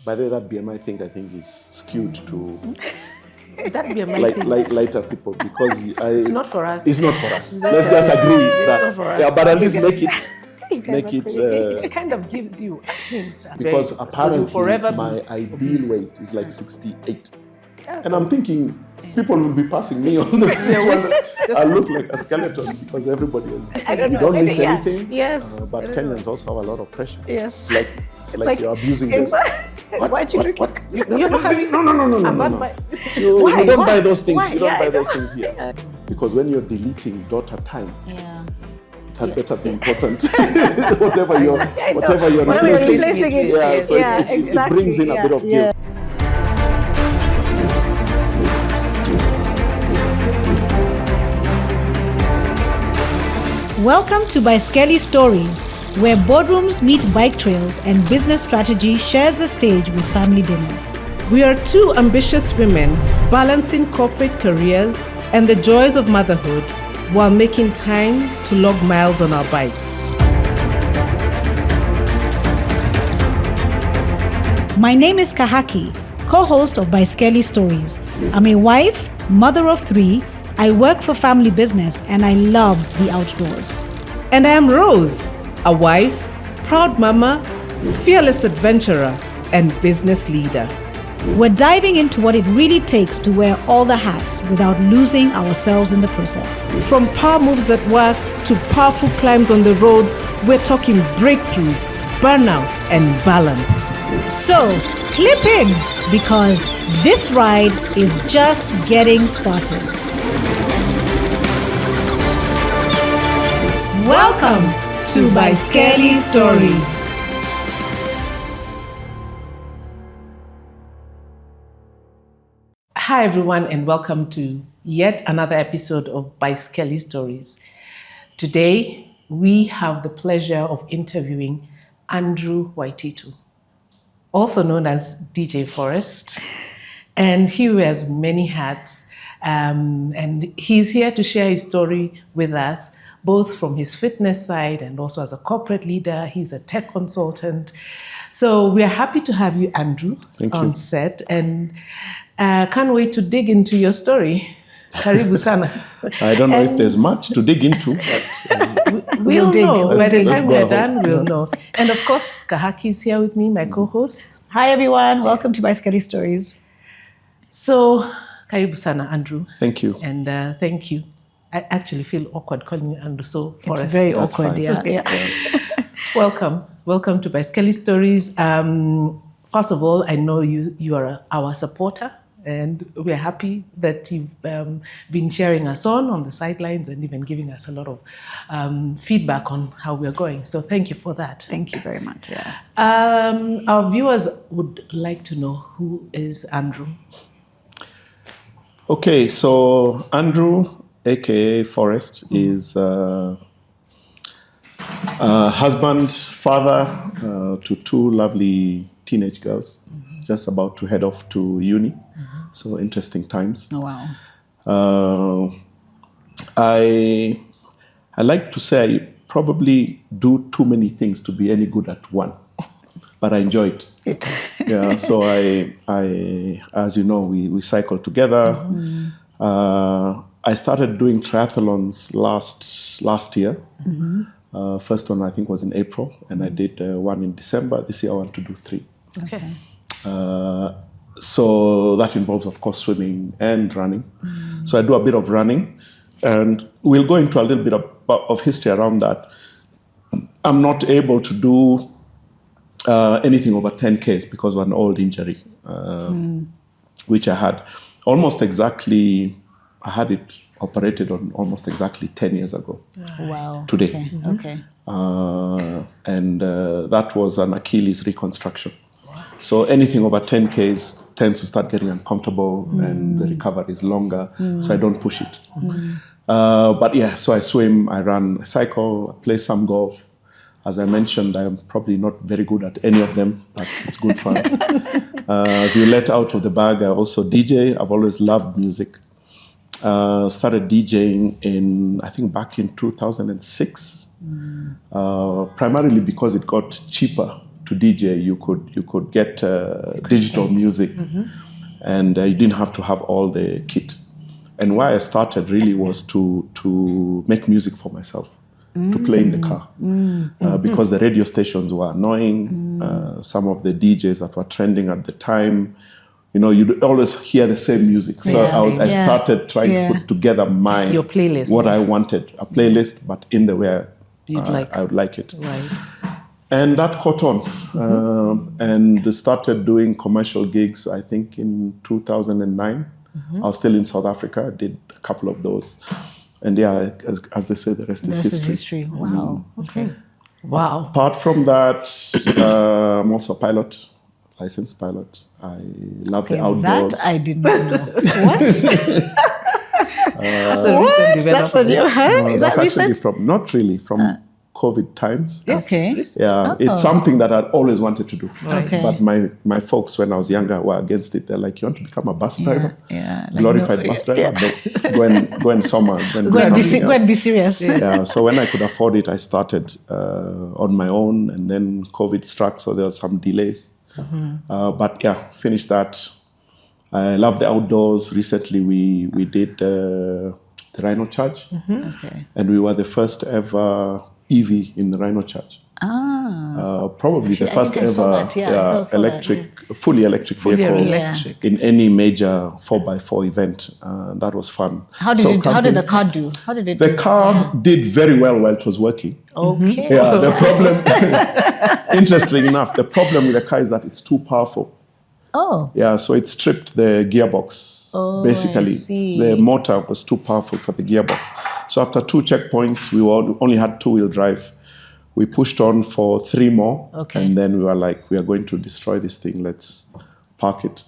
By the way, that BMI thing I think is skewed to That BMI thing. lighter people because It's not for us. It's not for us. Let's just agree that. not for us. Yeah, but at least make it. It kind of gives you a hint. Because apparently forever my ideal weight is like 68. Yeah, and I'm thinking people will be passing me on the street. I look like a skeleton because everybody is. I don't know. You don't miss anything. Yes. But Kenyans also have a lot of pressure. Yes. It's like you're abusing them. What? You're not having. No. Why? You don't buy those things. Why? You don't Yeah, buy I those things here. Yeah. Because when you're deleting daughter time, Yeah. it had better be important. whatever you're replacing it. Yeah, so Yeah, it exactly. brings in a bit of guilt. Welcome to Baiskeli Stories, where boardrooms meet bike trails and business strategy shares the stage with family dinners. We are two ambitious women balancing corporate careers and the joys of motherhood while making time to log miles on our bikes. My name is Kahaki, co-host of Baiskeli Stories. I'm a wife, mother of 3, I work for family business, and I love the outdoors. And I am Rose, a wife, proud mama, fearless adventurer, and business leader. We're diving into what it really takes to wear all the hats without losing ourselves in the process. From power moves at work to powerful climbs on the road, we're talking breakthroughs, burnout, and balance. So, clip in, because this ride is just getting started. Welcome to Baiskeli Stories. Hi everyone, and welcome to yet another episode of Baiskeli Stories. Today, we have the pleasure of interviewing Andrew Waititu, also known as DJ Forest, and he wears many hats, and he's here to share his story with us, both from his fitness side and also as a corporate leader. He's a tech consultant. So we are happy to have you, Andrew, on set, and can't wait to dig into your story. Karibu sana. I don't know if there's much to dig into, but we'll know. By the time we're done, we'll Yeah. know. And of course, Kahaki is here with me, my co-host. Hi everyone, welcome to Baiskeli Stories. So, karibu sana, Andrew. Thank you. And thank you. I actually feel awkward calling you Andrew, so Forrest. It's very That's awkward, fine. yeah. Welcome to Baiskeli Stories. First of all, I know you are our supporter, and we're happy that you've been cheering us on the sidelines and even giving us a lot of feedback on how we're going. So thank you for that. Thank you very much, yeah. Our viewers would like to know, who is Andrew? Okay, so Andrew, aka Forrest, is husband, father to 2 lovely teenage girls, just about to head off to uni. So interesting times. Oh, wow. I like to say I probably do too many things to be any good at one, but I enjoy it. Yeah. So I as you know, we cycle together. I started doing triathlons last year. First one I think was in April, and I did one in December. This year I want to do 3. Okay. So that involves, of course, swimming and running. So I do a bit of running, and we'll go into a little bit of history around that. I'm not able to do anything over 10 Ks because of an old injury, which I had almost exactly. I had it operated on almost exactly 10 years ago. Wow. Today. Okay. And that was an Achilles reconstruction. So anything over 10 Ks tends to start getting uncomfortable and the recovery is longer, so I don't push it. But yeah, so I swim, I run, I cycle, I play some golf. As I mentioned, I'm probably not very good at any of them, but it's good fun. As you let out of the bag, I also DJ. I've always loved music. Started DJing I think back in 2006, primarily because it got cheaper to DJ, you could get digital music, and you didn't have to have all the kit. And why I started really was to make music for myself, to play in the car, because the radio stations were annoying. Some of the DJs that were trending at the time, you'd always hear the same music. So I started trying to put together your playlist, what I wanted, a playlist, but in the way I would like it. Right. And that caught on, and started doing commercial gigs, I think in 2009. I was still in South Africa. I did a couple of those. And as they say, the rest is history. Wow. Okay. Wow. Apart from that, I'm also a pilot, licensed pilot. I love the outdoors. That I did not know. What? That's a recent development. That's a new, Is that's that actually recent? not really, from COVID times. Yes. Okay. Yeah, it's something that I'd always wanted to do. Okay. But my folks, when I was younger, were against it. They're like, you want to become a bus driver? Yeah. Glorified bus driver? But go and summer. Go and be serious. Yeah, so when I could afford it, I started on my own, and then COVID struck, so there were some delays. But finished that. I love the outdoors. Recently, we did the Rhino Charge, and we were the first ever EV in the Rhino Charge. Probably the first ever fully electric vehicle in any major 4x4 event. That was fun. How did the car do? How did it? The car did very well while it was working. Okay. Yeah, the problem, interestingly enough, the problem with the car is that it's too powerful. Oh. Yeah, so it stripped the gearbox. Basically, I see. the motor was too powerful for the gearbox. So after 2 checkpoints, we only had 2-wheel drive. We pushed on for 3 more, and then we were like, we are going to destroy this thing. Let's park it.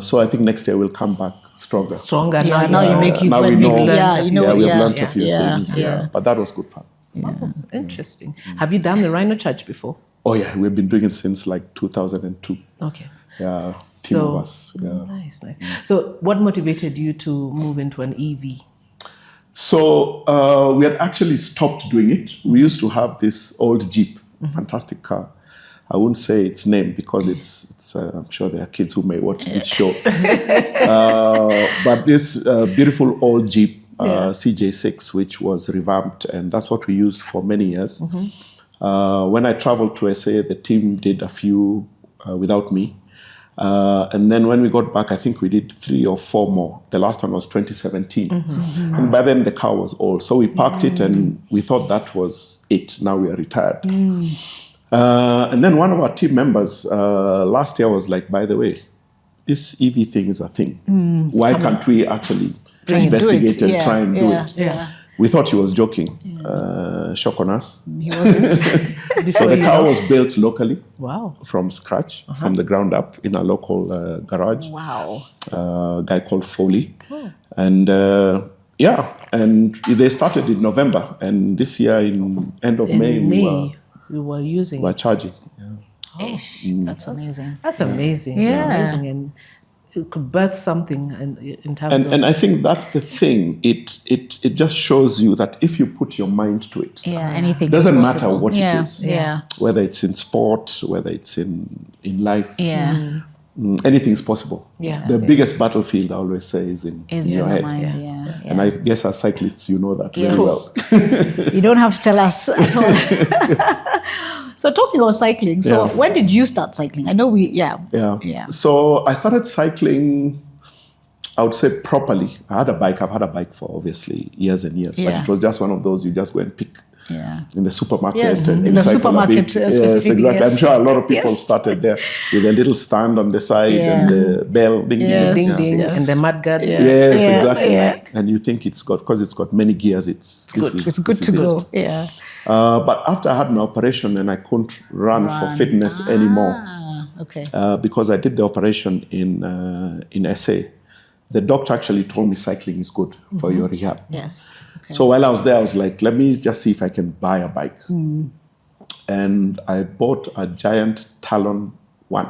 So I think next year we'll come back stronger. Yeah, now you make you now we quite know. big. Yeah, you know. We've learned a few things. Yeah. But that was good fun. Yeah. Oh, interesting. Have you done the Rhino Charge before? Oh yeah, we've been doing it since like 2002. Okay. Yeah, team of us. Yeah. Nice. So what motivated you to move into an EV? So we had actually stopped doing it. We used to have this old Jeep, fantastic car. I wouldn't say its name because it's I'm sure there are kids who may watch this show. But this beautiful old Jeep, CJ6, which was revamped, and that's what we used for many years. When I traveled to SA, the team did a few without me. And then when we got back, I think we did 3 or 4 more. The last one was 2017. And by then the car was old. So we parked it and we thought that was it. Now we are retired. And then one of our team members last year was like, by the way, this EV thing is a thing. Why can't we actually investigate and try and do it? Yeah. We thought he was joking. Shock on us. He wasn't. So the car was built locally. Wow. From scratch, from the ground up in a local garage. Wow. A guy called Foley. And and they started in November. And this year, in end of May, we were using. We were charging. That's amazing. That's amazing. Yeah. Amazing. And it could birth something in terms of... And I think that's the thing. It just shows you that if you put your mind to it, Anything doesn't is matter possible. what it is. Yeah. Whether it's in sport, whether it's in life. Yeah. Anything's possible. Yeah. The biggest battlefield, I always say, is in your the head. mind. Yeah. And I guess as cyclists, you know that very well. You don't have to tell us at all. So talking about cycling, when did you start cycling? I know Yeah. So I started cycling, I would say properly. I had a bike. I've had a bike for obviously years and years, but it was just one of those you just go and pick in the supermarket. Yes, and in the supermarket specifically. Yes, exactly. I'm sure a lot of people started there with a little stand on the side and the bell, ding, ding, ding, ding, and the mudguard. Yes, exactly. And you think because it's got many gears, it's good. It's good to go. Yeah. But after I had my operation and I couldn't run for fitness anymore, because I did the operation in SA, the doctor actually told me cycling is good for your rehab. Yes. Okay. So while I was there, I was like, let me just see if I can buy a bike. And I bought a giant Talon 1,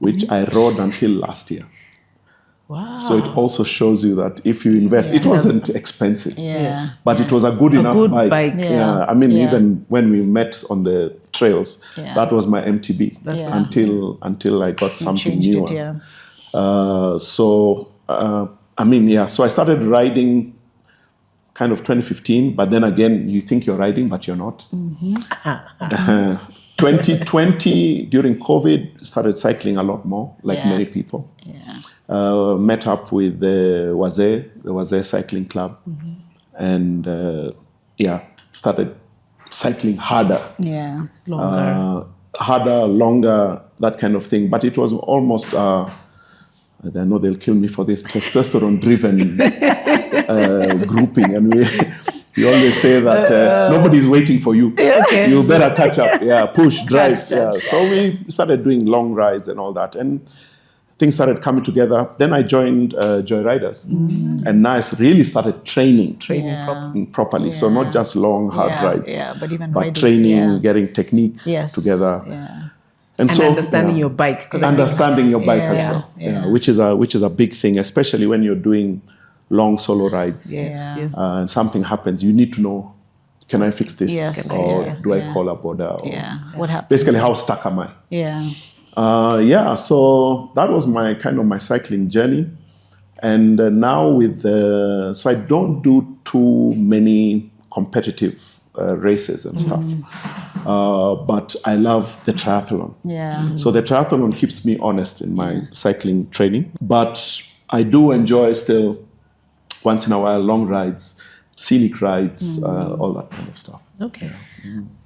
which I rode until last year. Wow. So it also shows you that if you invest, it wasn't expensive, Yes. but it was a good enough bike. bike. Yeah. I mean, even when we met on the trails. Yeah. That was my MTB until I got something new. So I started riding kind of 2015, but then again, you think you're riding, but you're not. 2020, during COVID, started cycling a lot more, like many people. Met up with the Wazee Cycling Club, and started cycling harder. Longer, that kind of thing. But it was almost, I know they'll kill me for this, testosterone-driven grouping. And we always say that nobody's waiting for you. You better catch up. Push, drive. So we started doing long rides and all that. And things started coming together. Then I joined Joyriders. And now I really started training properly. So not just long, hard rides, but training, getting technique together. And so, understanding your bike. Understanding your bike as well, which is a big thing, especially when you're doing long solo rides. And something happens, you need to know, can I fix this? Or do I call a border? What happens? Basically, how stuck am I? So that was my cycling journey. And now so I don't do too many competitive races and stuff. But I love the triathlon. So the triathlon keeps me honest in my cycling training. But I do enjoy still, once in a while, long rides, scenic rides, all that kind of stuff.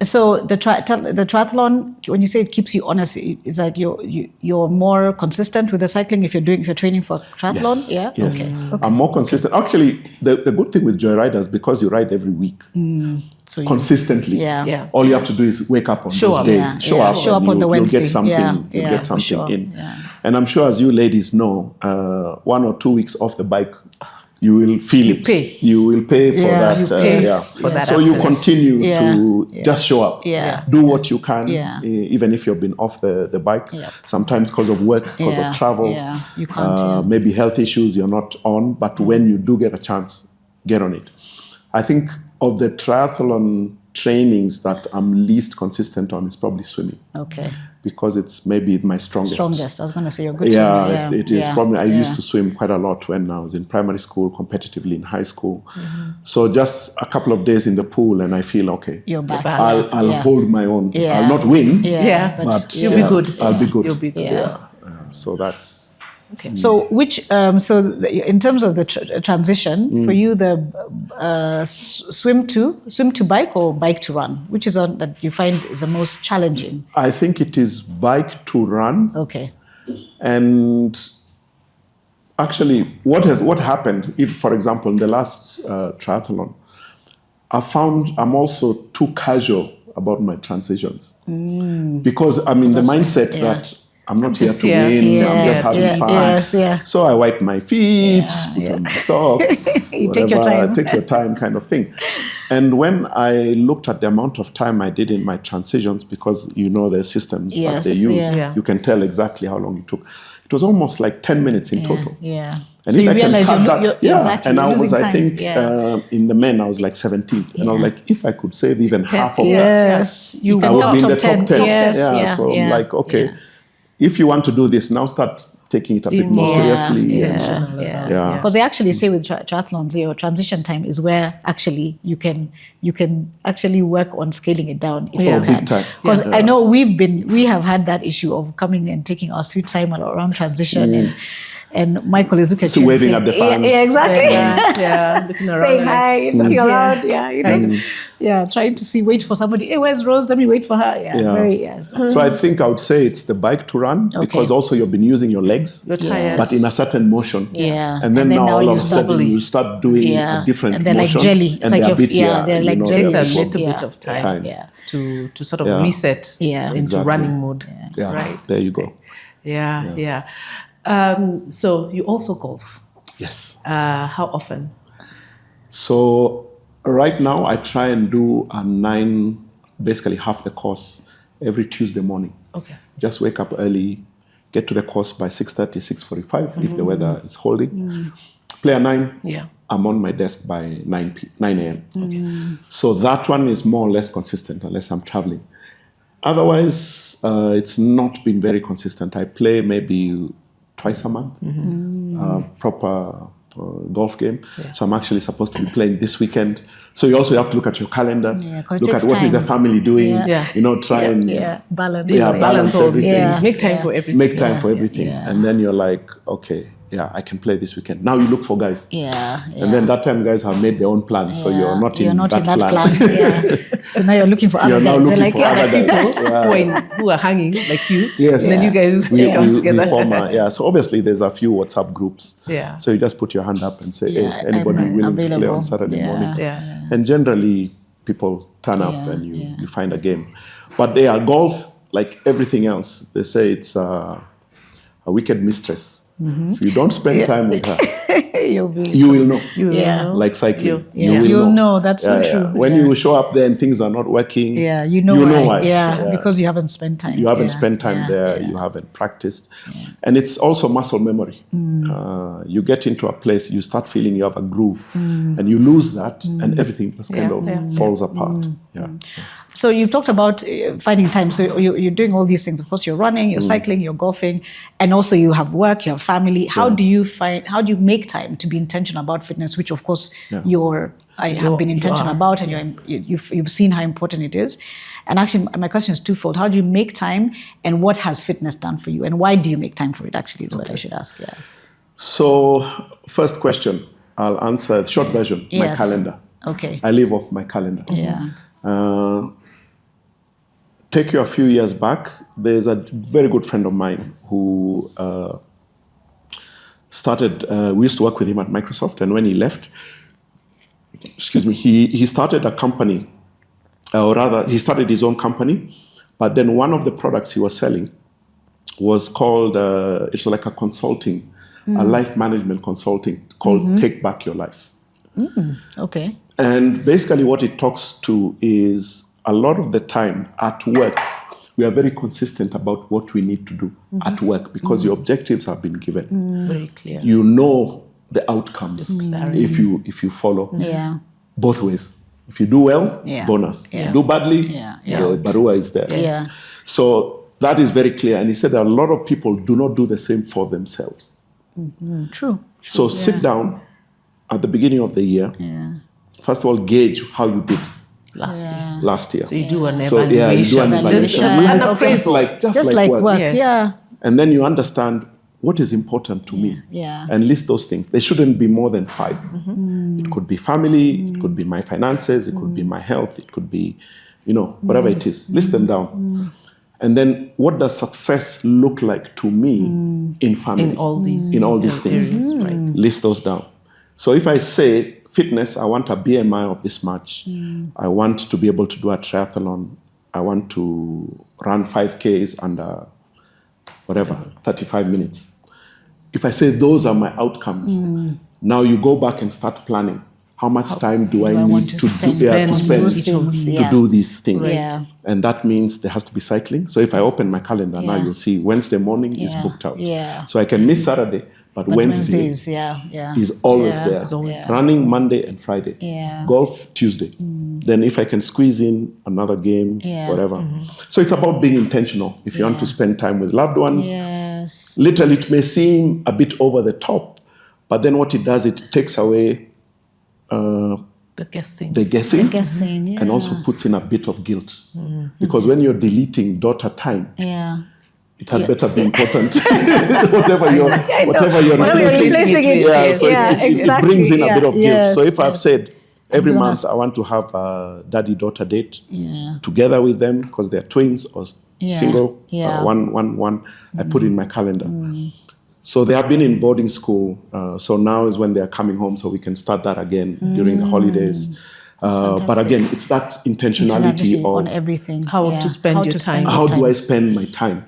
So the triathlon, when you say it keeps you honest, it's like you're more consistent with the cycling if you're training for triathlon. Yes. I'm more consistent. Actually, the good thing with Joyriders, because you ride every week consistently. All you have to do is wake up on those days. Show up on the Wednesday. You'll get something in. And I'm sure, as you ladies know, 1 or 2 weeks off the bike, you will feel it. You will pay for that. For that. So you continue to just show up. Do what you can, even if you've been off the bike. Sometimes because of work, because of travel, you can't, maybe health issues you're not on. But when you do get a chance, get on it. I think of the triathlon trainings that I'm least consistent on is probably swimming. Because it's maybe my strongest. I was going to say you're good swimmer. It is probably. I used to swim quite a lot when I was in primary school, competitively in high school. So just a couple of days in the pool and I feel okay. You're back. I'll hold my own. I'll not win. But you'll be good. I'll be good. You'll be good. So that's. So in terms of the transition for you, the swim to bike or bike to run, which is one that you find is the most challenging? I think it is bike to run. And actually, what happened? If, for example, in the last triathlon, I found I'm also too casual about my transitions because I'm in the mindset that I'm not here to win. I'm just having fun. So I wipe my feet, put on my socks, you take your time kind of thing. And when I looked at the amount of time I did in my transitions, because the systems that they use, you can tell exactly how long it took. It was almost like 10 minutes in total. And so if you I can realize cut that, exactly, and I was, time. I think, in the men, I was like 17th. And I was like, if I could save even half of that, you I would be in the top 10. So I'm like, okay. If you want to do this, now start taking it a bit more seriously. Because they actually say with triathlons, your transition time is where actually you can actually work on scaling it down if you can. Because I know we have had that issue of coming and taking our sweet time around transition and Michael is looking at you waving at the fans. Exactly. Looking around. Saying hi, looking around. Trying to wait for somebody. Hey, where's Rose? Let me wait for her. So I think I would say it's the bike to run because also you've been using your legs, but in a certain motion. And then now all of a sudden you start doing a different and they're motion. Like jelly. It's and like they're a bit, they're like jelly. It takes a little bit of time to sort of reset into running mode. Right. There you go. So you also golf? Yes. How often? So right now I try and do a 9, basically half the course every Tuesday morning. Just wake up early, get to the course by 6:30, 6:45 if the weather is holding. Play a 9. I'm on my desk by 9 a.m. So that one is more or less consistent unless I'm traveling. Otherwise, it's not been very consistent. I play maybe twice a month, proper golf game. Yeah. So I'm actually supposed to be playing this weekend. So you also have to look at your calendar, look at what is the family doing, try and balance all these things. Make time for everything. Make time for everything. And then you're like, okay, I can play this weekend. Now you look for guys. And then that time guys have made their own plans. So you're not in that plan. So now you're looking for other guys. You're now looking for other people who are hanging like you. Yes. And then you guys come together. We form so obviously there's a few WhatsApp groups. Yeah. So you just put your hand up and say, hey, anybody willing to play on Saturday morning? Yeah. And generally people turn up and you find a game. But golf, like everything else, they say it's a wicked mistress. If you don't spend time with her, you will know. You will know. Like cycling. You'll know. That's so true. When you show up there and things are not working, you know why. Because you haven't spent time. You haven't spent time there. You haven't practiced. And it's also muscle memory. You get into a place, you start feeling you have a groove, and you lose that, and everything just kind of falls apart. So you've talked about finding time. So you're doing all these things. Of course, you're running, you're cycling, you're golfing, and also you have work, you have family. How do you make time to be intentional about fitness? Which, of course, I have been intentional about, and you've seen how important it is. And actually, my question is twofold. How do you make time, and what has fitness done for you, and why do you make time for it? Actually, is what I should ask. Yeah. So, first question, I'll answer the short version. My calendar. Okay. I live off my calendar. Yeah. Take you a few years back, there's a very good friend of mine who we used to work with him at Microsoft, and when he left, he started a company, or rather, he started his own company, but then one of the products he was selling was called, it's like a consulting, a life management consulting called Take Back Your Life. Okay. And basically what it talks to is, a lot of the time at work, we are very consistent about what we need to do at work because your objectives have been given. Very clear. You know the outcomes if you follow both ways. If you do well, bonus. If you do badly, the barua is there. Yeah. So that is very clear. And he said that a lot of people do not do the same for themselves. True. So sit down at the beginning of the year. First of all, gauge how you did. Last year. So you do an evaluation. You do an evaluation. An appraisal. Just like work. Yeah. And then you understand what is important to me. And list those things. There shouldn't be more than 5. It could be family, it could be my finances, it could be my health, it could be, whatever it is. List them down. And then what does success look like to me in family? In all these things. Right. List those down. So if I say, fitness, I want a BMI of this much. I want to be able to do a triathlon. I want to run 5Ks under 35 minutes. If I say those are my outcomes, now you go back and start planning. How much time do I need to spend to do these things? Right. And that means there has to be cycling. So if I open my calendar now, you'll see Wednesday morning is booked out. So I can miss Saturday, but Wednesday is always there. Running Monday and Friday. Golf Tuesday. Then if I can squeeze in another game, whatever. So it's about being intentional. If you want to spend time with loved ones, literally it may seem a bit over the top, but then what it does, it takes away the guessing, and also puts in a bit of guilt. Because when you're deleting daughter time, it had better be important. whatever you're replacing it. So it brings in a bit of guilt. So if I've said every month I want to have a daddy-daughter date together with them because they're twins or single, one, I put in my calendar. So they have been in boarding school. So now is when they're coming home, so we can start that again during the holidays. But again, it's that intentionality of on everything. How to spend your time. How do I spend my time?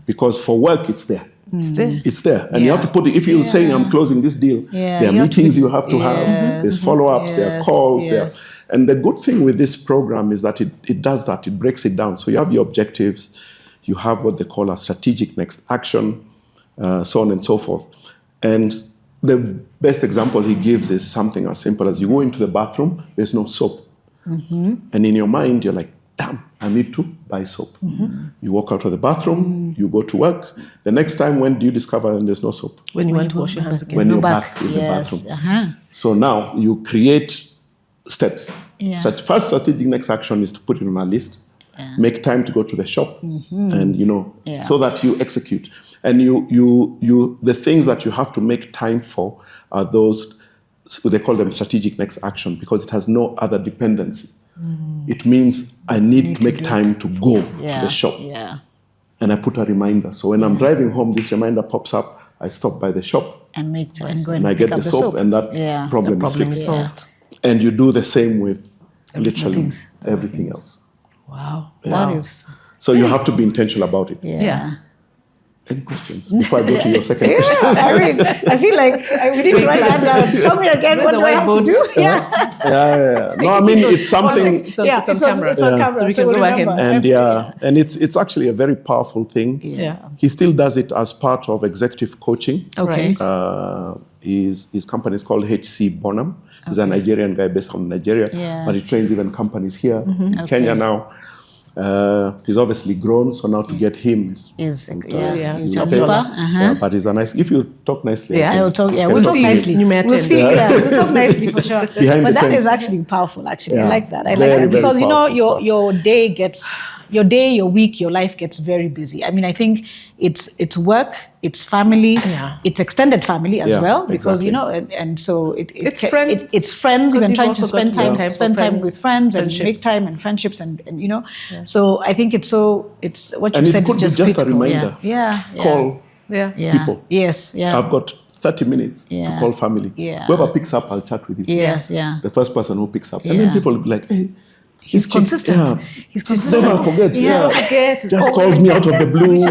Because for work, it's there. It's there. And you have to put it, if you're saying I'm closing this deal, there are meetings you have to have, there's follow-ups, there are calls. And the good thing with this program is that it does that, it breaks it down. So you have your objectives, you have what they call a strategic next action, so on and so forth. And the best example he gives is something as simple as you go into the bathroom, there's no soap. And in your mind, you're like, damn, I need to buy soap. You walk out of the bathroom, you go to work. The next time, when do you discover there's no soap? When you want to wash your hands again. When you're back in the bathroom. So now you create steps. First strategic next action is to put it on a list. Make time to go to the shop, and so that you execute. And you the things that you have to make time for are those, they call them strategic next action, because it has no other dependency. It means I need to make time to go to the shop. And I put a reminder. So when I'm driving home, this reminder pops up. I stop by the shop and go and I get the soap, and that problem is solved. And you do the same with literally everything else. Wow. That is... So you have to be intentional about it. Any questions before I go to your second question? I mean, I feel like we need to write that down. Tell me again, what do I have to do? No, I mean, it's something... It's on camera. It's on camera. So we can go back and it's actually a very powerful thing. He still does it as part of executive coaching. Okay. His company is called HC Bonham. He's a Nigerian guy based on Nigeria, but he trains even companies here in Kenya now. He's obviously grown, so now to get him is but he's a nice. If you talk nicely, I will talk. Yeah, we'll talk nicely. We'll see. We'll talk nicely for sure. But that is actually powerful. Actually, I like that. I like that because your day gets. Your day, your week, your life gets very busy. I mean, I think it's work, it's family, it's extended family as well, because and so it's friends. It's friends. Even trying to spend time with friends and make time and friendships and So I think it's what you said is just critical. A reminder. Call people. Yes. I've got 30 minutes to call family. Whoever picks up, I'll chat with you. The first person who picks up, and then people will be like, hey. He's consistent. He's consistent. Never forgets. Just calls me out of the blue.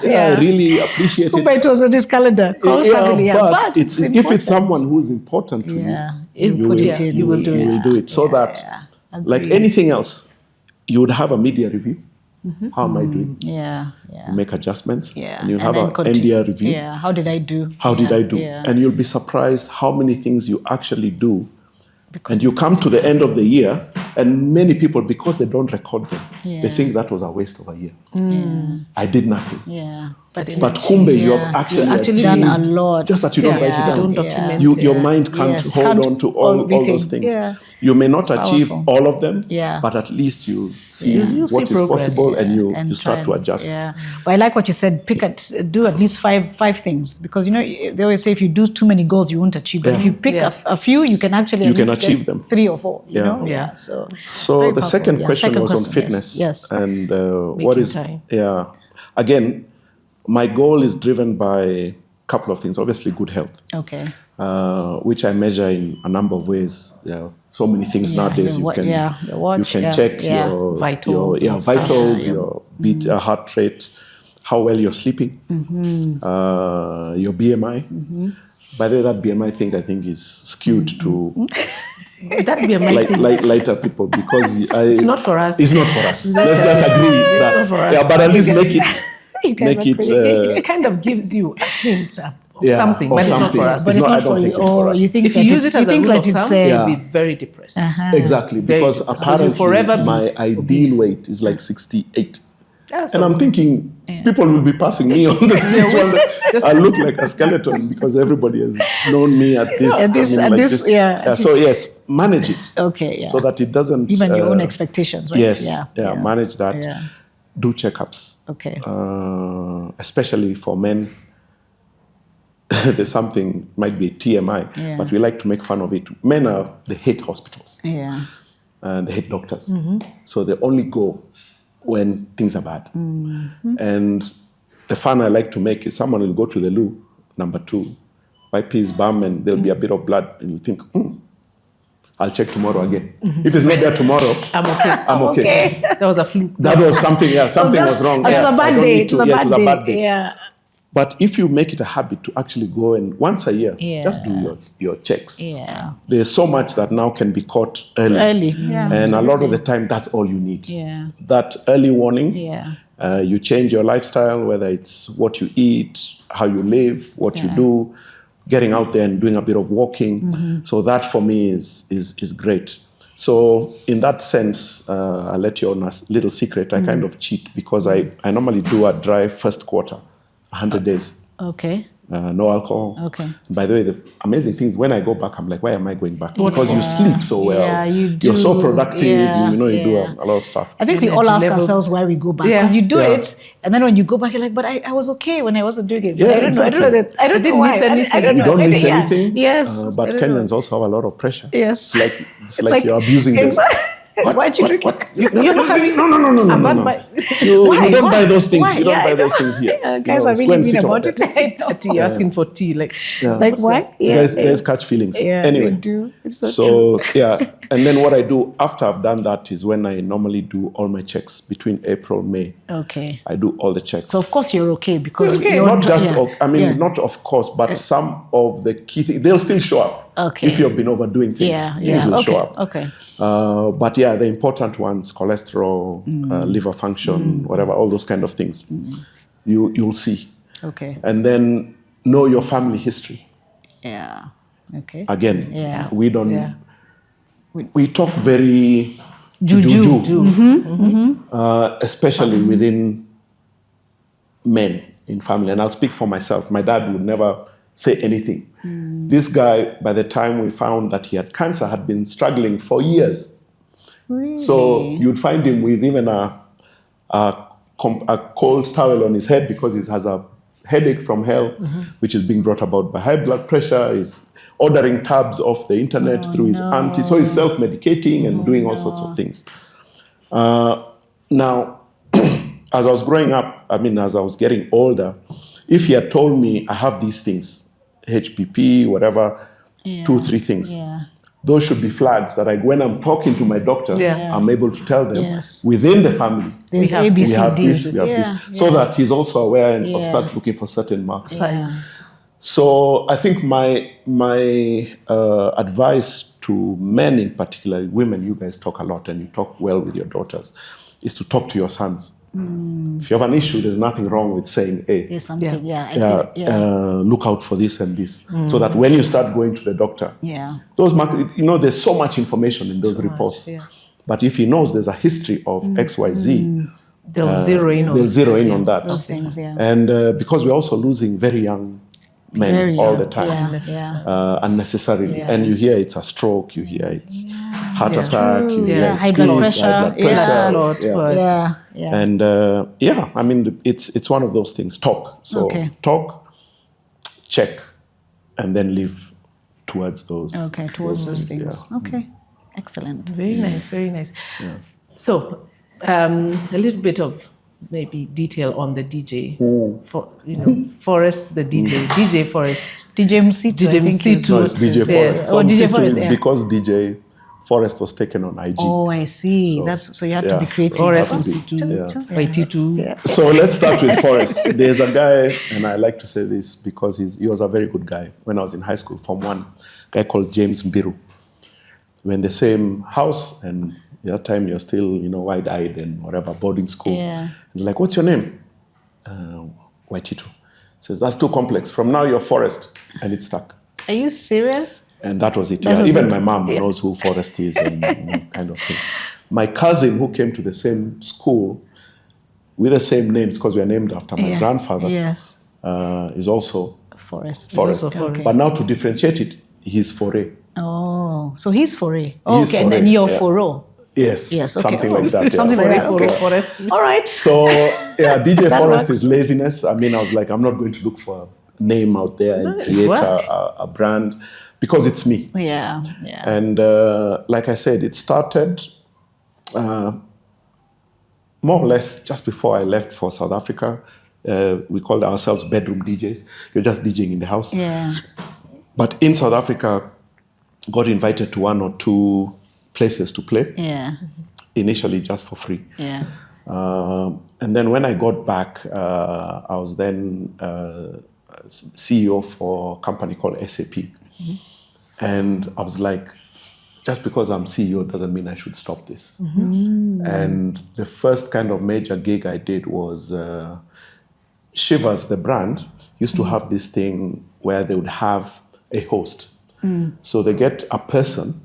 I really appreciate it. But it was on his calendar. Call family. But if it's someone who's important to you, you will do it. So that, like anything else, you would have a media review. How am I doing? Make adjustments. And you have an NDR review. How did I do? And you'll be surprised how many things you actually do. And you come to the end of the year, and many people, because they don't record them, they think that was a waste of a year. I did nothing. But kumbe, you have actually done a lot. Just that you don't write it down. Don't document it. Your mind can't hold on to all those things. You may not achieve all of them, but at least you see what is possible, and you start to adjust. But I like what you said. Do at least five things, because they always say if you do too many goals, you won't achieve them. If you pick a few, you can actually achieve them. 3 or 4. So the second question was on fitness. Yes. And what is time. Again, my goal is driven by a couple of things. Obviously, good health. Okay. Which I measure in a number of ways. So many things nowadays. You can check your vitals, your heart rate, how well you're sleeping, your BMI. By the way, that BMI thing I think is skewed to that BMI lighter people, because it's not for us. It's not for us. Let's agree. It's not for us. But at least make it. It kind of gives you a hint of something, but it's not for us. But it's not for you. Or you think if you use it as a rule of thumb, you'll be very depressed. Exactly, because apparently my ideal weight is like 68. And I'm thinking people will be passing me on the street. I look like a skeleton because everybody has known me at this. So yes, manage it. Okay. So that it doesn't even your own expectations. Right? Yes. Manage that. Do checkups. Okay. Especially for men. There's something, might be TMI, but we like to make fun of it. Men they hate hospitals. And they hate doctors. So they only go when things are bad. And the fun I like to make is someone will go to the loo, number 2, wipe his bum, and there'll be a bit of blood, and you think, I'll check tomorrow again. If it's not there tomorrow, I'm okay. That was a fluke. That was something, something was wrong. It was a bad day. It was a bad day. But if you make it a habit to actually go and once a year, just do your checks. There's so much that now can be caught early. And a lot of the time, that's all you need. That early warning, you change your lifestyle, whether it's what you eat, how you live, what you do, getting out there and doing a bit of walking. So that for me is great. So in that sense, I'll let you on a little secret. I kind of cheat because I normally do a dry first quarter, 100 days. Okay. No alcohol. Okay. By the way, the amazing thing is when I go back, I'm like, why am I going back? Because you sleep so well. Yeah, you do. You're so productive. Yeah, you do a lot of stuff. I think we all ask ourselves why we go back. Because you do it, and then when you go back, you're like, but I was okay when I wasn't doing it. But I don't know. I don't know that. I don't know why. Miss anything. I don't know. You don't miss anything. Yes. But Kenyans also have a lot of pressure. Yes. It's like you're abusing them. Why do you drink? You're not having... No. You don't buy those things. You don't buy those things here. Guys are really mean about it. Tea, asking for tea. Like what? Guys catch feelings. Yeah, anyway, they do. It's so yeah. And then what I do after I've done that is when I normally do all my checks between April, May. Okay. I do all the checks. So of course you're okay because okay. you're not just not of course, but some of the key things they'll still show up. Okay. If you've been overdoing things, things will show up. Okay. But yeah, the important ones, cholesterol, liver function, whatever, all those kind of things, you'll see. Okay. And then know your family history. Yeah. Okay. Again, we don't. Yeah. We talk very juju. Especially within men in family. And I'll speak for myself. My dad would never say anything. This guy, by the time we found that he had cancer, had been struggling for years. Really? So you'd find him with even a cold towel on his head because he has a headache from hell, which is being brought about by high blood pressure. He's ordering tabs off the internet through his auntie. So he's self-medicating and doing all sorts of things. Now, as I was growing up, as I was getting older, if he had told me I have these things, HPP, whatever, 2-3 things, those should be flags that when I'm talking to my doctor, I'm able to tell them within the family. There's we have this, so that he's also aware and starts looking for certain marks. Science. So I think my advice to men in particular, women, you guys talk a lot and you talk well with your daughters, is to talk to your sons. If you have an issue, there's nothing wrong with saying, hey, there's something, look out for this and this. So that when you start going to the doctor, those marks, there's so much information in those reports. But if he knows there's a history of XYZ, they'll zero in on that. Those things, And because we're also losing very young men all the time, unnecessarily. And you hear it's a stroke, you hear it's heart attack, you hear it's high blood pressure. And it's one of those things. Talk. So talk, check, and then live towards those. Towards those things. Yeah. Okay, excellent. Very nice, very nice. Yeah. So a little bit of maybe detail on the DJ. Forrest, the DJ Forrest. DJ Msitu. No, it's DJ Forrest. So DJ Forrest, because DJ Forrest was taken on IG. Oh, I see. So you have to be creative. Forrest Msitu, Waititu. So let's start with Forrest. There's a guy, and I like to say this because he was a very good guy. When I was in high school, Form 1, a guy called James Mbiru. We're in the same house, and at that time you're still, wide-eyed and whatever, boarding school. And like, what's your name? Waititu. Says, that's too complex. From now you're Forrest. And it stuck. Are you serious? And that was it. Even my mom knows who Forrest is and kind of thing. My cousin who came to the same school with the same names, because we are named after my grandfather, is also Forrest. But now to differentiate it, he's Foray. Oh, so he's Foray. Okay, and then you're Foro. Yes, okay. Something like that. Something like that. Okay. Forrest. All right. So DJ Forrest is laziness. I was like, I'm not going to look for a name out there and create a brand because it's me. Yeah. And like I said, it started more or less just before I left for South Africa. We called ourselves bedroom DJs. You're just DJing in the house. Yeah. But in South Africa, got invited to 1 or 2 places to play. Yeah. Initially just for free. Yeah. And then when I got back, I was then CEO for a company called SAP. And I was like, just because I'm CEO doesn't mean I should stop this. And the first kind of major gig I did was Shivers, the brand, used to have this thing where they would have a host. So they get a person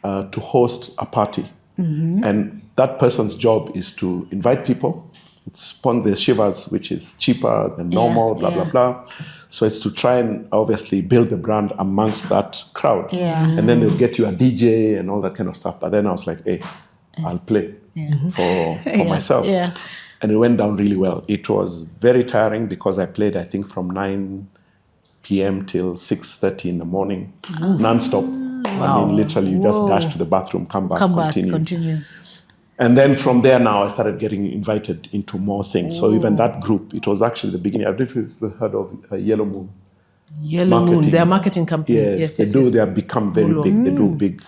to host a party. And that person's job is to invite people. It's upon the shivers, which is cheaper than normal, blah, blah, blah. So it's to try and obviously build the brand amongst that crowd. And then they'll get you a DJ and all that kind of stuff. But then I was like, hey, I'll play for myself. And it went down really well. It was very tiring because I played, I think, from 9 p.m. till 6:30 in the morning, non-stop. I mean, literally, you just dash to the bathroom, come back, continue. And then from there now, I started getting invited into more things. So even that group, it was actually the beginning. I don't know if you've heard of Yellow Moon. Yellow Moon, they're a marketing company. Yes, they do. They have become very big. They do big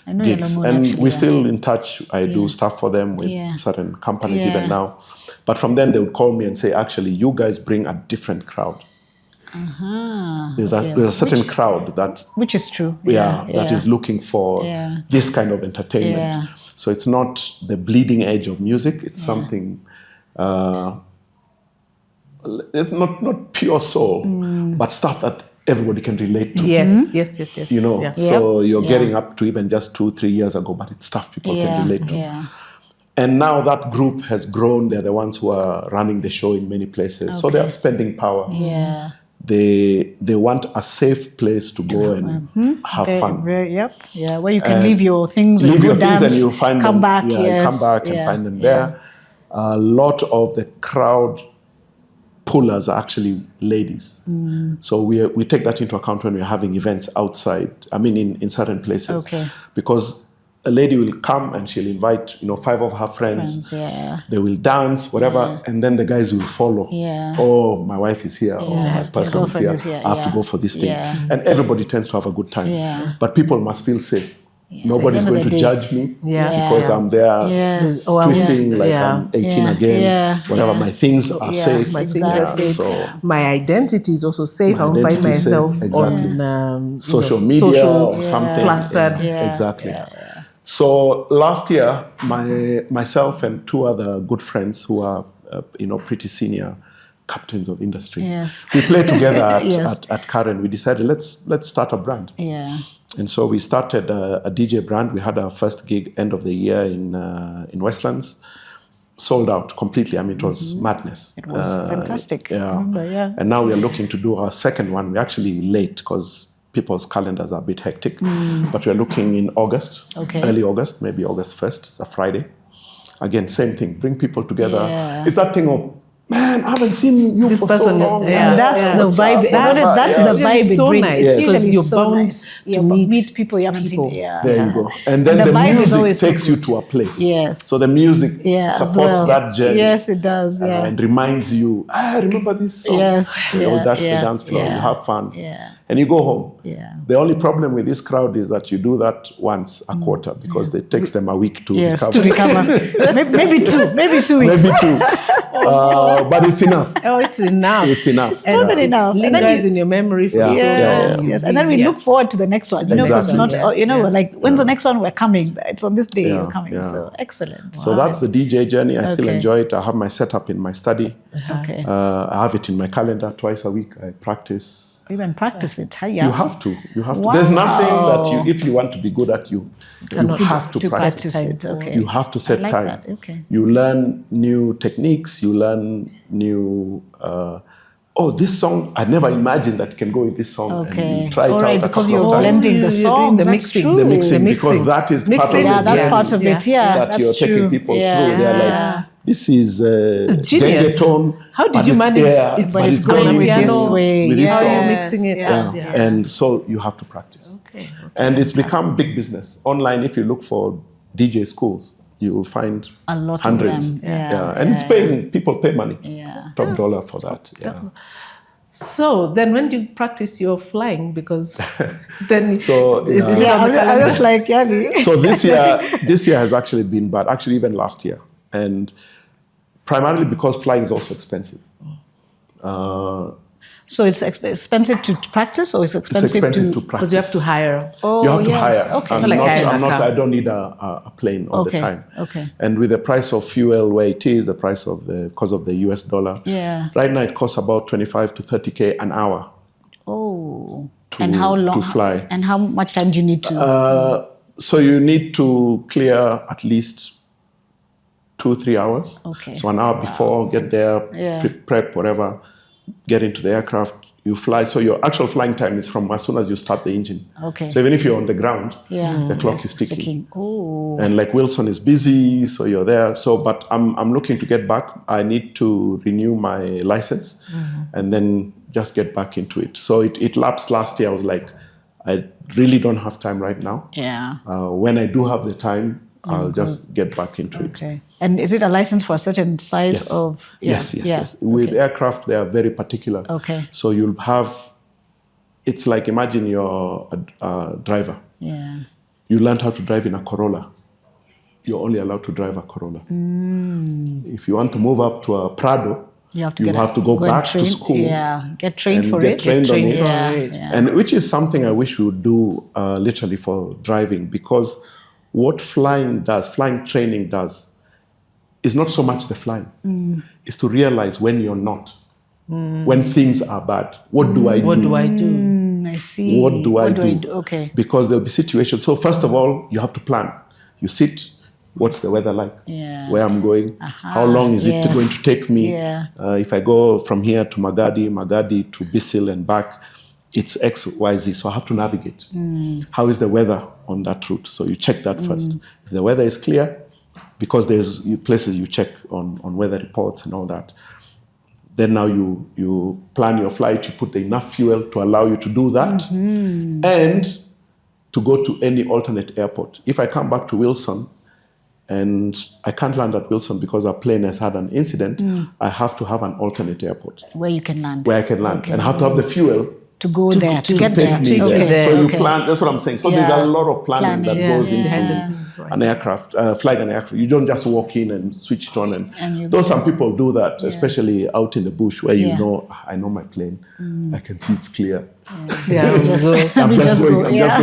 I know gigs. Moon, and actually, we're still in touch. I do stuff for them with certain companies even now. But from then, they would call me and say, actually, you guys bring a different crowd. There's a certain crowd that... Which is true. That is looking for this kind of entertainment. So it's not the bleeding edge of music. It's something... it's not pure soul, but stuff that everybody can relate to. Yes. You know, so you're getting up to even just 2-3 years ago, but it's stuff people can relate to. And now that group has grown. They're the ones who are running the show in many places. So they have spending power. They want a safe place to go and have fun. Where you can leave your things and go dance, and you find come them, back. come back and find them there. A lot of the crowd pullers are actually ladies. So we take that into account when we're having events outside, I mean in certain places. Because a lady will come and she'll invite, 5 of her friends. They will dance, whatever, and then the guys will follow. Oh, my wife is here, or my person is here. I have to go for this thing. And everybody tends to have a good time. But people must feel safe. Nobody's going to judge me because I'm there twisting like I'm 18 again. Whatever, my things are safe. My things are safe. So my identity is also safe. I won't find myself on social media or something. Plastered. Exactly. So last year, myself and 2 other good friends who are, pretty senior captains of industry, we played together at Karen. We decided let's start a brand. And so we started a DJ brand. We had our first gig end of the year in Westlands, sold out completely. I mean, it was madness. It was fantastic. And now we are looking to do our second one. We're actually late because people's calendars are a bit hectic, but we're looking in August, early August, maybe August 1st. It's a Friday. Again, same thing. Bring people together. It's that thing of, man, I haven't seen you for so long. And that's the vibe. That's the vibe it so brings. nice. It's usually You're so bound nice to meet people you haven't seen. There you go. And then the music takes you to a place. So the music supports that journey. Yes, it does. And reminds you, I remember this song. You all dash the dance floor, you have fun. And you go home. The only problem with this crowd is that you do that once a quarter because it takes them a week to recover. Maybe 2 weeks. Maybe 2. But it's enough. It's enough. It's enough. It's more than enough. Lingers in your memory for so long. Yes. And then we look forward to the next one. It's not, like when's the next one we're coming? It's on this day you're coming. So excellent. So that's the DJ journey. I still enjoy it. I have my setup in my study. I have it in my calendar twice a week. I practice. Even practice it. You have to. There's nothing that if you want to be good at, you have to practice it. You have to set time. That. You learn new techniques. You learn new. This song, I never imagined that it can go with this song. And you try it out because you're blending the song, the mixing, because that is part of the that's part of it. That you're taking people through. They're like, this is genius. Tone. How did you manage? It's going with this way. With this How song. are you mixing it? And so you have to practice. And it's become big business. Online, if you look for DJ schools, you will find a lot hundreds. Of them. And it's paying, people pay money. Top dollar for that. So then when do you practice your flying? Because then I was like, So this year has actually been bad. Actually, even last year. And primarily because flying is also expensive. So it's expensive to practice, or it's expensive to practice? Because you have to hire. You have to hire. Okay. I don't need a plane all the time. And with the price of fuel where it is, the price of because of the US dollar. Right now it costs about 25 to 30K an hour. And how long? To fly. And how much time do you need to? So you need to clear at least 2-3 hours. Okay. So an hour before, get there, prep, whatever, get into the aircraft, you fly. So your actual flying time is from as soon as you start the engine. Okay. So even if you're on the ground, the clock is ticking. Oh. And like Wilson is busy, so you're there. So, but I'm looking to get back. I need to renew my license and then just get back into it. So it lapsed last year. I was like, I really don't have time right now. Yeah. When I do have the time, I'll just get back into it. Okay. And is it a license for a certain size of? Yes. With aircraft, they are very particular. Okay. So you'll have, it's like imagine you're a driver. Yeah. You learned how to drive in a Corolla. You're only allowed to drive a Corolla. If you want to move up to a Prado, you have to go back to school. Yeah, get trained for it. Get trained for it. And which is something I wish we would do literally for driving, because what flying training does is not so much the flying. It's to realize when you're not, when things are bad. What do I do? What do I do? I see. What do I do? Okay. Because there'll be situations. So first of all, you have to plan. You sit. What's the weather like? Yeah. Where I'm going? How long is it going to take me? Yeah. If I go from here to Magadi to Bisil and back, it's X, Y, Z. So I have to navigate. How is the weather on that route? So you check that first. If the weather is clear, because there's places you check on weather reports and all that, then now you plan your flight, you put enough fuel to allow you to do that, and to go to any alternate airport. If I come back to Wilson, and I can't land at Wilson because our plane has had an incident, I have to have an alternate airport. Where you can land. Where I can land. And I have to have the fuel to go there, to get take there. me there. Okay. So you plan, that's what I'm saying. So there's a lot of planning that goes into an aircraft, flight an aircraft. You don't just walk in and switch it on. And though some people do that, especially out in the bush where you know, I know my plane, I can see it's clear. I'm just going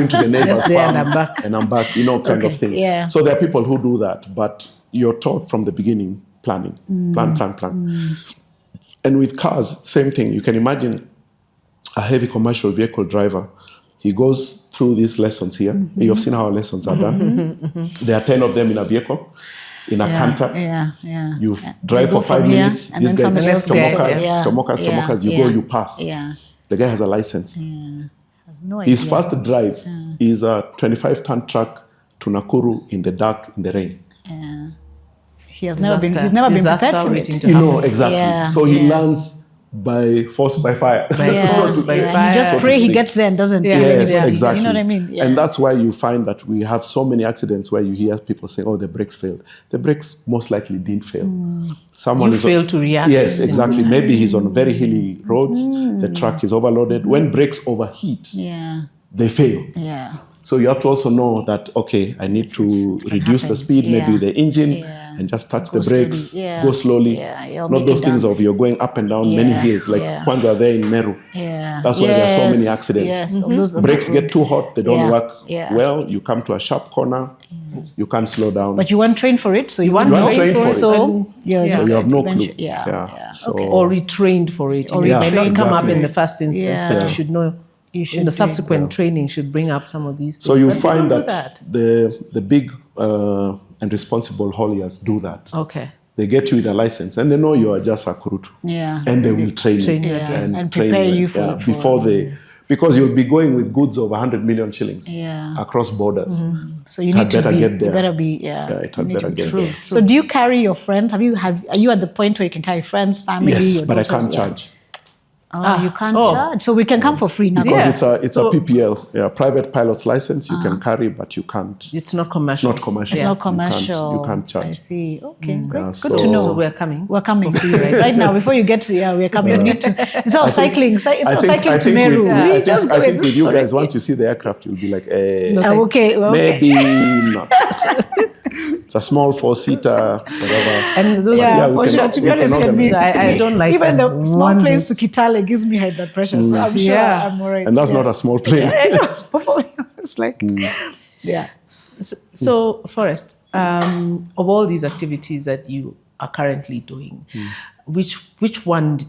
to the neighbor's farm and I'm back, kind of thing. Yeah. So there are people who do that, but you're taught from the beginning, planning, plan. And with cars, same thing. You can imagine a heavy commercial vehicle driver. He goes through these lessons here. You've seen how our lessons are done. There are 10 of them in a vehicle, in a canter. You drive for 5 minutes. And then somebody else Tomokas, you go, you pass. The guy has a license. Has no idea. His first drive is a 25-ton truck to Nakuru in the dark, in the rain. He's never been prepared for it. Exactly. So he learns by force, by fire. And you just pray he gets there and doesn't kill anybody. Exactly. You know what I mean? And that's why you find that we have so many accidents where you hear people saying, oh, the brakes failed. The brakes most likely didn't fail. Someone failed to react. Yes, exactly. Maybe he's on very hilly roads. The truck is overloaded. When brakes overheat, they fail. So you have to also know that, okay, I need to reduce the speed, maybe the engine, and just touch the brakes, go slowly. Not those things of you're going up and down many hills, like Kwanzaa there in Meru. That's why there are so many accidents. Brakes get too hot, they don't work well. You come to a sharp corner, you can't slow down. But you weren't trained for it, so you weren't trained for it. So you have no clue. Or retrained for it. Or it might not come up in the first instance, but you should know. In the subsequent training should bring up some of these things. So you find that the big and responsible hauliers do that. Okay. They get you with a license and they know you are just a kurutu. And they will train you and prepare you for before because you'll be going with goods of 100 million shillings across borders. So you need to get there. You better be, True. So do you carry your friends? Are you at the point where you can carry friends, family? Yes, but I can't charge. You can't charge. So we can come for free now. Because it's a PPL, private pilot's license. You can carry, but you can't. It's not commercial. It's not commercial. You can't charge. I see. Okay, great. Good to know. So we're coming. We're coming to you right now. Before you get to we're coming. We need to. It's all cycling. It's all cycling to Meru. I think with you guys, once you see the aircraft, you'll be like, maybe not. It's a small 4-seater, whatever. And those for sure. To be honest with me, I don't like even the small planes to Kitale gives me high blood pressure. So I'm sure I'm alright. And that's not a small plane. I know. It's like, So, Forrest, of all these activities that you are currently doing, which ones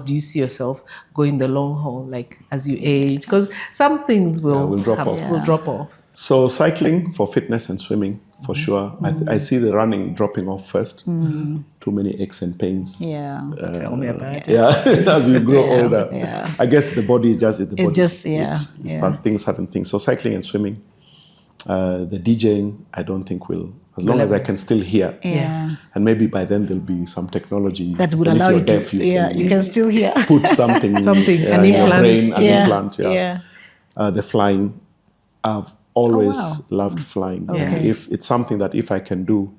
do you see yourself going the long haul, like as you age? Because some things will drop off. So cycling for fitness and swimming, for sure. I see the running dropping off first. Too many aches and pains. Yeah. Tell me about it. Yeah, as you grow older. Yeah. I guess the body is just the body. It just, It starts things, certain things. So cycling and swimming. The DJing, I don't think will, as long as I can still hear. Yeah. And maybe by then there'll be some technology That would and allow if you you're to, deaf, you can still hear. put something, An in your implant. brain, an Yeah. implant. Yeah. The flying, I've always wow. loved flying. Okay. If it's something that if I can do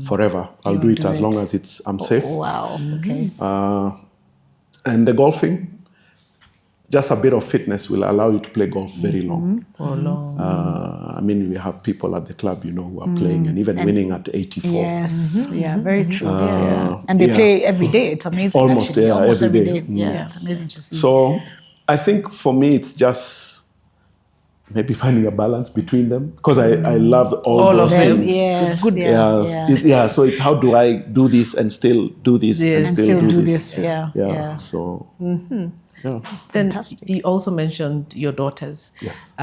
forever, I'll do it do as it. long as I'm safe. Wow. Okay. And the golfing, just a bit of fitness will allow you to play golf very long. For long. I mean, we have people at the club, who are playing and even winning at 84. Yes. Yeah. Very true. Yeah. And they play every day. It's amazing. Almost, actually. Almost every every day. day. Yeah. It's amazing to see. So I think for me, it's just maybe finding a balance between them because I love all those of them. things. Yes. Good. So it's how do I do this and still do this Yes. and still do this. Yeah. Yeah. So yeah. Then you also mentioned your daughters. Yes.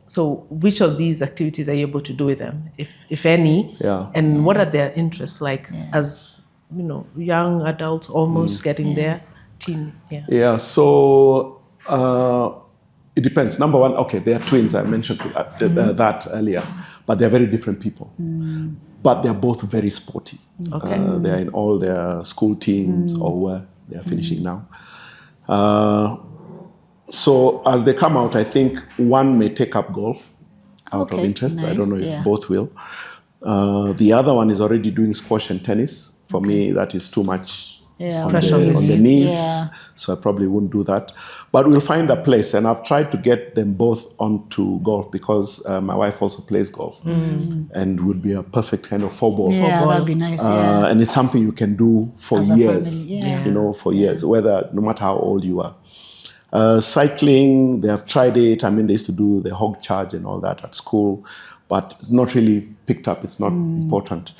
So which of these activities are you able to do with them, if any? Yeah. And what are their interests like as, young adults almost getting there, teen? Yeah. Yeah. So it depends. Number one, okay, they are twins. I mentioned that earlier, but they're very different people. But they're both very sporty. Okay. They're in all their school teams or where they are finishing now. So as they come out, I think one may take up golf out of interest. I don't know if both will. The other one is already doing squash and tennis. For me, that is too much on the knees. Yeah. So I probably wouldn't do that. But we'll find a place. And I've tried to get them both onto golf because my wife also plays golf. And would be a perfect kind of four-ball. Yeah, that'd be nice. And it's something you can do for As a years. family, For years, no matter how old you are. Cycling, they have tried it. I mean, they used to do the hog charge and all that at school, but it's not really picked up. It's not important.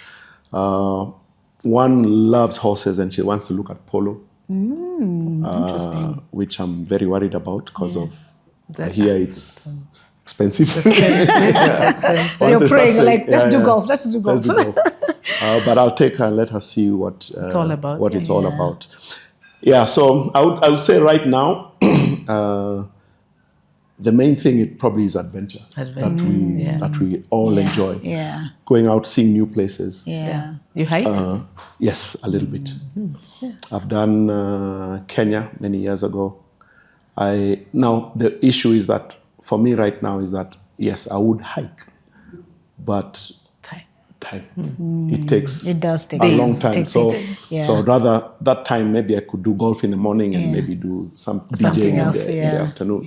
One loves horses and she wants to look at polo. Interesting. Which I'm very worried about because of here it's expensive. It's expensive. So you're praying let's do golf. Let's do golf. But I'll take her and let her see what it's all about. What it's all about. Yeah, so I would say right now, the main thing it probably is adventure. That we all enjoy. Yeah. Going out, seeing new places. Yeah. You hike? Yes, a little bit. I've done Kenya many years ago. Now the issue is that for me right now is that yes, I would hike, but time. It takes It does take a long time. So rather that time maybe I could do golf in the morning and maybe do something DJing else in the afternoon.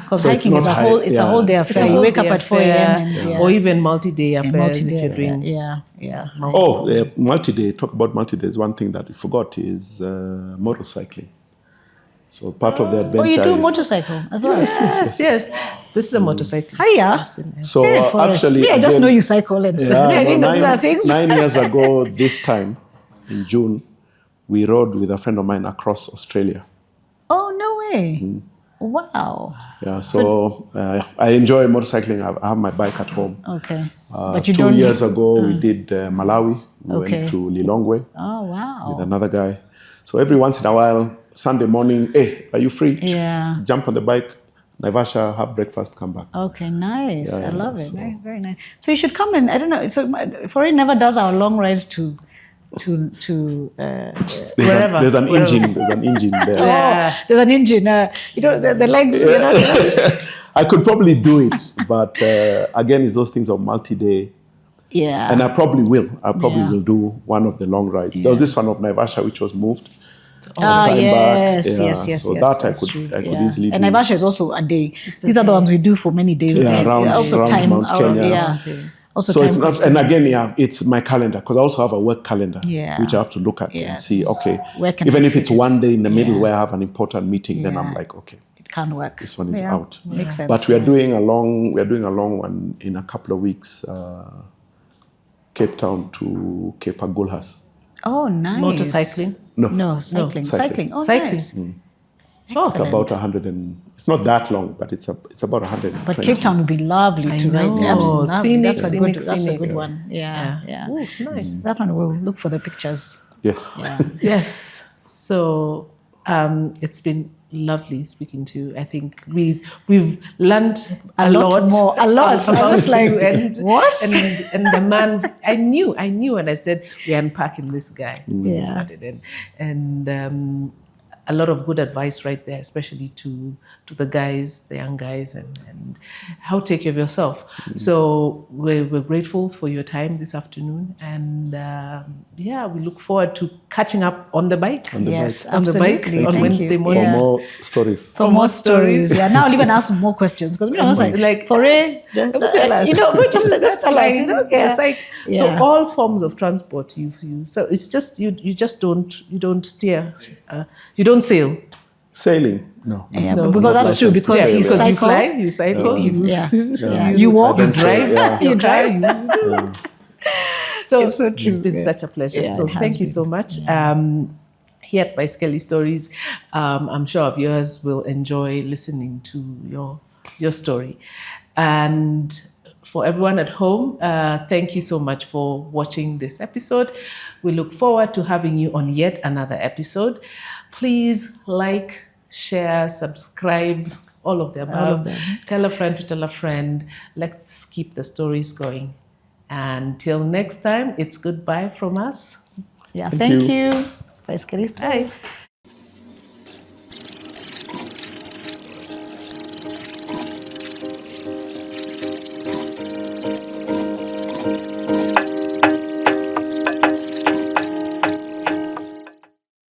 Because hiking is a whole day affair. You wake up at 4 a.m. or even multi-day affairs if you're doing. Multi-day. Talk about multi-day is one thing that we forgot is motorcycling. So part of the adventure. Oh, you do motorcycle as well? Yes. This is a motorcycle. Hiya. So actually, I just know you cycle and I didn't know that things. 9 years ago, this time in June, we rode with a friend of mine across Australia. Oh, no way! Wow. Yeah. So I enjoy motorcycling. I have my bike at home. Okay. But you 2 years ago, we did Malawi. We went to Lilongwe. Oh, wow. With another guy. So every once in a while, Sunday morning, hey, are you free? Yeah. Jump on the bike, Naivasha, have breakfast, come back. Okay, nice. I love it. Very, very nice. So you should come and, I don't know, so Foreign never does our long rides to wherever. There's an engine there. There's an engine. The legs, I could probably do it, but again, it's those things of multi-day. Yeah. And I probably will. Will do one of the long rides. There was this one of Naivasha, which was moved. Yes. So that I could easily do. And Naivasha is also a day. These are the ones we do for many days. Around time Mount Kenya. Also so time it's not, and again, it's my calendar because I also have a work calendar, which I have to look at and see. Okay, even if it's one day in the middle where I have an important meeting, then I'm like, okay, it can't work. This one is out. Makes sense. But we are doing a long one in a couple of weeks. Cape Town to Cape Agulhas. Oh, nice. Motorcycling? No, cycling. Cycling. Oh, cycling. Nice. It's about 100 and it's not that long, but it's about 100. But Cape Town would be lovely to ride. Absolutely, that's a good one. Yeah. Ooh, nice. That one we'll look for the pictures. Yes. Yeah. Yes. So it's been lovely speaking to you. I think we've learned a lot more. A lot. I was like, what? And the man, I knew, and I said, we're unpacking this guy. Yeah. Started and a lot of good advice right there, especially to the guys, the young guys, and how to take care of yourself. So we're grateful for your time this afternoon, and we look forward to catching up on the bike. On the bike on Wednesday morning. For more stories. For more stories. Yeah. Now I'll even ask more questions because I was like, for real, tell us. Just tell us. It's like so all forms of transport. So it's just you don't steer. You don't sail. Sailing? No. Yeah, because that's true. Because he cycles. You cycle. You walk. You drive. You drive. So it's been such a pleasure. Yeah, so thank you so much. Here at Baiskeli Stories, I'm sure our viewers will enjoy listening to your story. And for everyone at home, thank you so much for watching this episode. We look forward to having you on yet another episode. Please like, share, subscribe, all of them. Tell a friend to tell a friend. Let's keep the stories going. Until next time, it's goodbye from us. Yeah, thank you. Baiskeli Stories. Bye.